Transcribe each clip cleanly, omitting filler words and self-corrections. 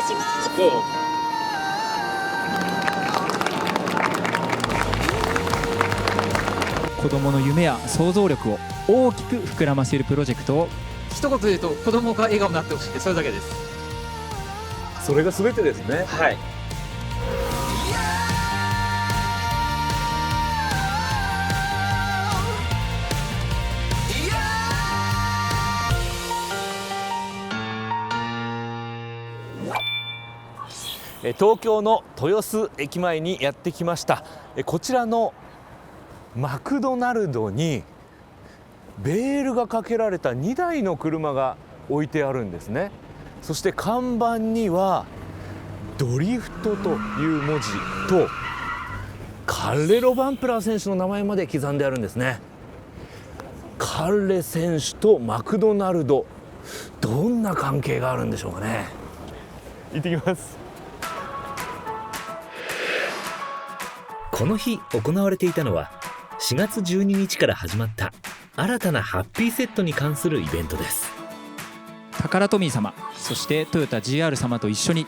します。子どもの夢や想像力を大きく膨らませるプロジェクトを一言で言うと子供が笑顔になってほしいって、それだけです。それが全てですね。はい。東京の豊洲駅前にやってきました。こちらのマクドナルドにベールがかけられた2台の車が置いてあるんですね。そして看板にはドリフトという文字とカルレロ・バンプラー選手の名前まで刻んであるんですね。カルレ選手とマクドナルド、どんな関係があるんでしょうかね。行ってきます。この日行われていたのは4月12日から始まった新たなハッピーセットに関するイベントです。タカラトミー様、そしてトヨタ GR 様と一緒に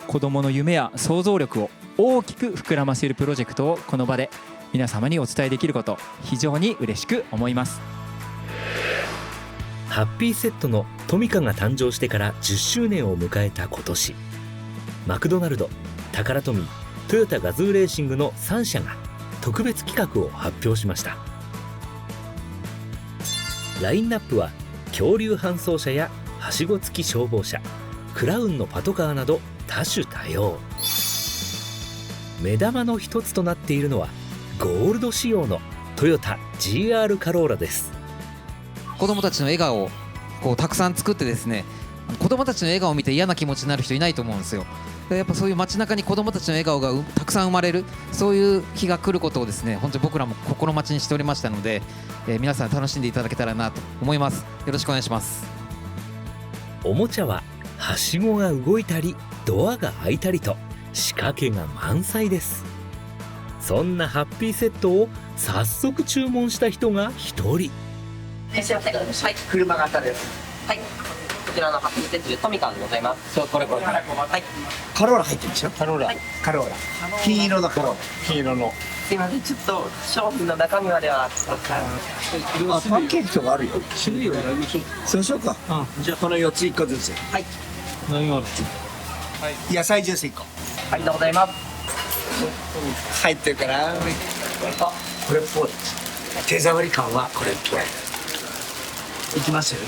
子どもの夢や想像力を大きく膨らませるプロジェクトをこの場で皆様にお伝えできること、非常に嬉しく思います。ハッピーセットのトミカが誕生してから10周年を迎えた今年、マクドナルド、タカラトミー、トヨタガズーレーシングの3社が特別企画を発表しました。ラインナップは恐竜搬送車やはしご付き消防車、クラウンのパトカーなど多種多様。目玉の一つとなっているのはゴールド仕様のトヨタ GR カローラです。子供たちの笑顔をたくさん作ってですね、子供たちの笑顔を見て嫌な気持ちになる人いないと思うんですよ。でやっぱそういう街中に子供たちの笑顔がたくさん生まれる、そういう日が来ることをですね、本当に僕らも心待ちにしておりましたので、皆さん楽しんでいただけたらなと思います。よろしくお願いします。おもちゃははしごが動いたりドアが開いたりと仕掛けが満載です。そんなハッピーセットを早速注文した人が1人。はい、車型です。はい、こちらのハッピーセットでトミカンでございます。そう、これ。はい。カローラ入ってるでしょ。カローラ。カローラ。金色のカローラ。金色の。すいません、ちょっと商品の中身までは。パンケーキとかあるよ。種類を選びましょう。そうしようか。じゃあこの4つ1個ずつ。はい。何がある？野菜ジュース1個。ありがとうございます。入ってるから。これっぽい。手触り感はこれっぽい。いきますよ。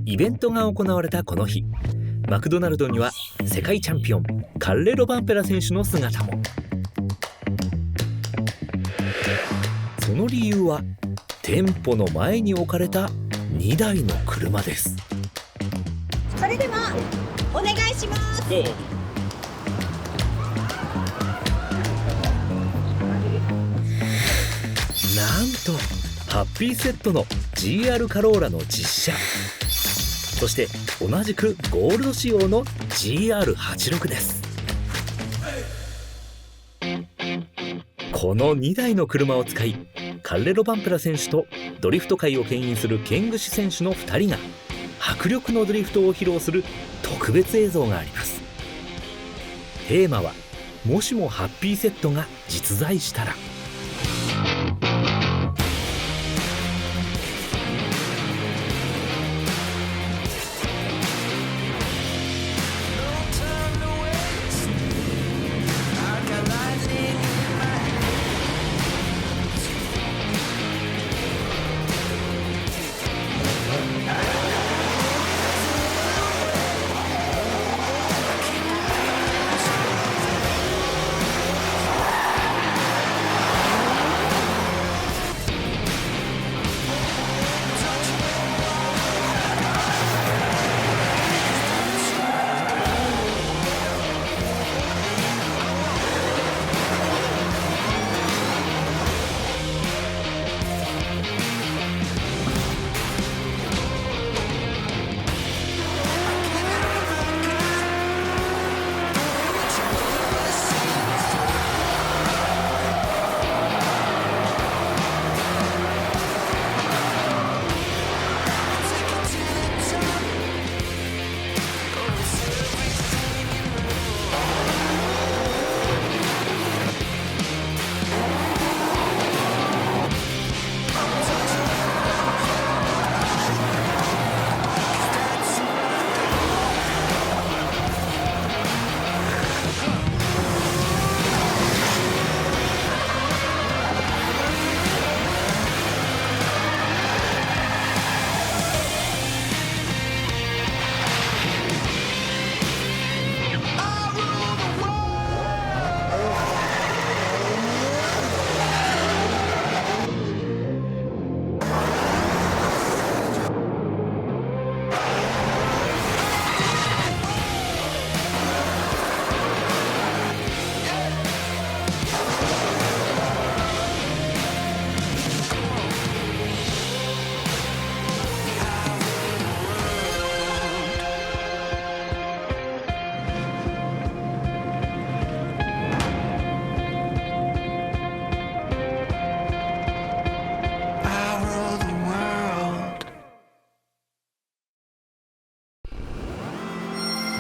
イベントが行われたこの日、マクドナルドには世界チャンピオンカルレロ・バンペラ選手の姿も。その理由は店舗の前に置かれた2台の車です。それではお願いします。なんとハッピーセットの GR カローラの実車、そして同じくゴールド仕様の GR86 です。この2台の車を使い、カルレロ・バンペラ選手とドリフト界を牽引するケングシ選手の2人が迫力のドリフトを披露する特別映像があります。テーマはもしもハッピーセットが実在したら。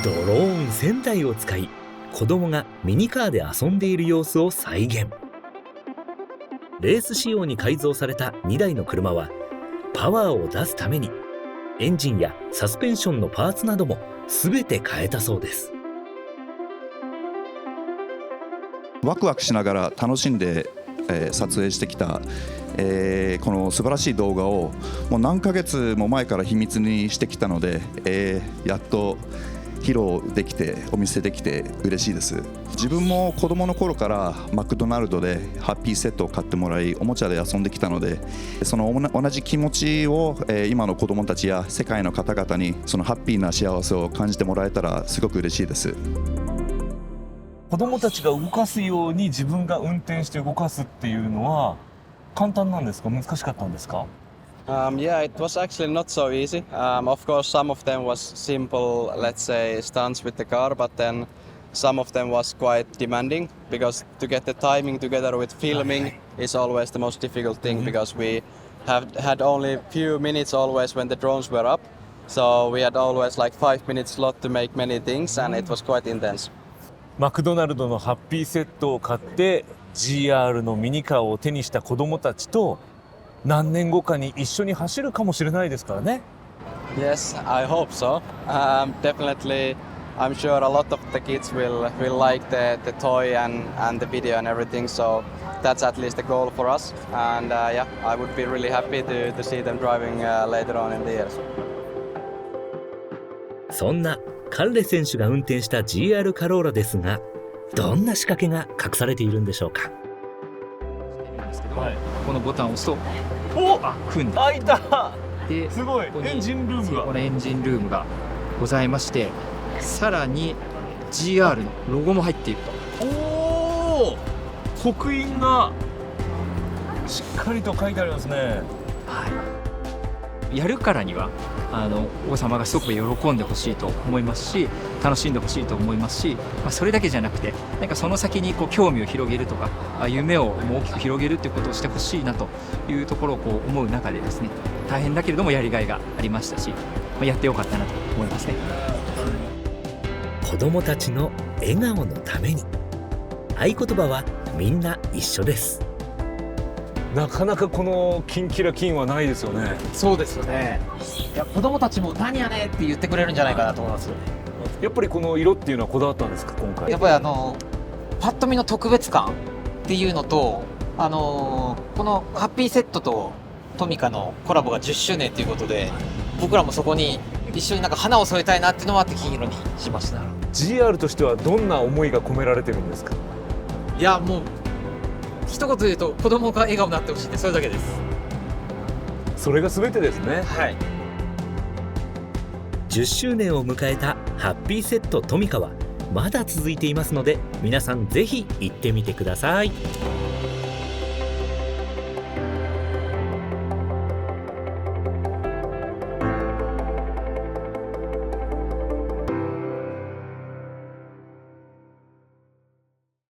ドローン1000台を使い、子供がミニカーで遊んでいる様子を再現。レース仕様に改造された2台の車はパワーを出すためにエンジンやサスペンションのパーツなども全て変えたそうです。ワクワクしながら楽しんで、撮影してきた、この素晴らしい動画をもう何ヶ月も前から秘密にしてきたので、やっと披露できてお見せできて嬉しいです。自分も子供の頃からマクドナルドでハッピーセットを買ってもらいおもちゃで遊んできたので、その同じ気持ちを今の子供たちや世界の方々にそのハッピーな幸せを感じてもらえたらすごく嬉しいです。子供たちが動かすように自分が運転して動かすっていうのは簡単なんですか、難しかったんですか？Yeah, it was actually not so easy. Of course, some of them was simple, let's say, stunts with the car, but then some of them was quite demanding because to get the timing together with filming is always the most difficult thing because we have had only few minutes always when the drones were up. So we had always like 5 minutes slot to make many things and it was quite intense. マクドナルドのハッピーセットを買って GR のミニカーを手にした子供たちと何年後かに一緒に走るかもしれないですからね。Yes, I hope so. Definitely, I'm sure a lot of the kids will like the toy and the video and everything. So that's at least the goal for us. And yeah, I would be really happy to see them driving later on in the years. そんなカルレ選手が運転した GR カローラですが、どんな仕掛けが隠されているんでしょうか。このボタンを押すと組んで開いた。ですごい。ここにエンジンルームがこのエンジンルームがございまして、さらに GR のロゴも入っていると。おお、刻印がしっかりと書いてありますね。やるからにはお子様がすごく喜んでほしいと思いますし、楽しんでほしいと思いますし、それだけじゃなくてなんかその先に興味を広げるとか夢をもう大きく広げるということをしてほしいなというところを思う中でですね、大変だけれどもやりがいがありましたし、やってよかったなと思いますね。子どもたちの笑顔のために、合言葉はみんな一緒です。なかなかこのキンキラキンはないですよね。そうですよね。いや子供たちも何やねって言ってくれるんじゃないかなと思いますよね。やっぱりこの色っていうのはこだわったんですか、今回。やっぱりパッと見の特別感っていうのと、このハッピーセットとトミカのコラボが10周年ということで、僕らもそこに一緒になんか花を添えたいなっていうのもあって金色にしました。 GR としてはどんな思いが込められてるんですか。いやもう一言で言うと子供が笑顔になってほしいって、それだけです。それが全てですね。はい。10周年を迎えたハッピーセットトミカはまだ続いていますので、皆さんぜひ行ってみてください。